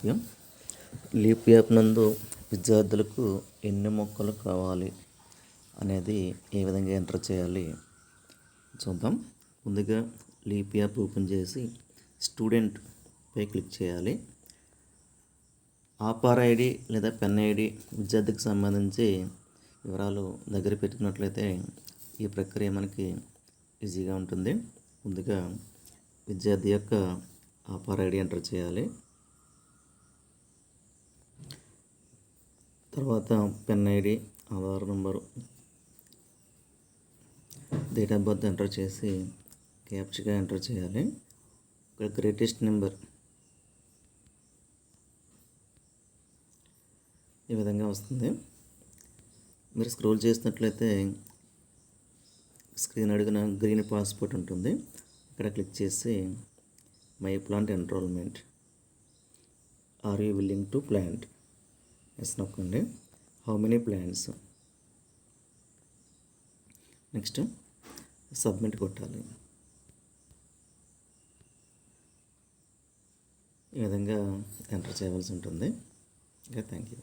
App. Leap app నందు విద్యార్థులకు ఎన్ని మొక్కలు కావాలి అనేది ఏ విధంగా ఎంటర్ చేయాలి చూద్దాం. ముందుగా లీప్ యాప్ ఓపెన్ చేసి స్టూడెంట్ పై క్లిక్ చేయాలి. ఆపార్ ఐడి లేదా పెన్ ఐడి విద్యార్థికి సంబంధించి వివరాలు దగ్గర పెట్టుకున్నట్లయితే ఈ ప్రక్రియ మనకి ఈజీగా ఉంటుంది. ముందుగా విద్యార్థి యొక్క ఆపార్ ఐడి ఎంటర్ చేయాలి. తర్వాత pen ID, Aadhaar number, date of birth enter చేసి క్యాప్చగా ఎంటర్ చేయాలి. ఇక్కడ గ్రేటెస్ట్ నెంబర్ ఈ విధంగా వస్తుంది. మీరు స్క్రోల్ చేసినట్లయితే స్క్రీన్ అడుగున గ్రీన్ పాస్పోర్ట్ ఉంటుంది. ఇక్కడ క్లిక్ చేసి my plant enrolment, are you willing to plant, yes నొక్కండి. How many plants, next submit కొట్టాలి. ఈ విధంగా ఎంటర్ చేయవలసి ఉంటుంది. Okay, thank you.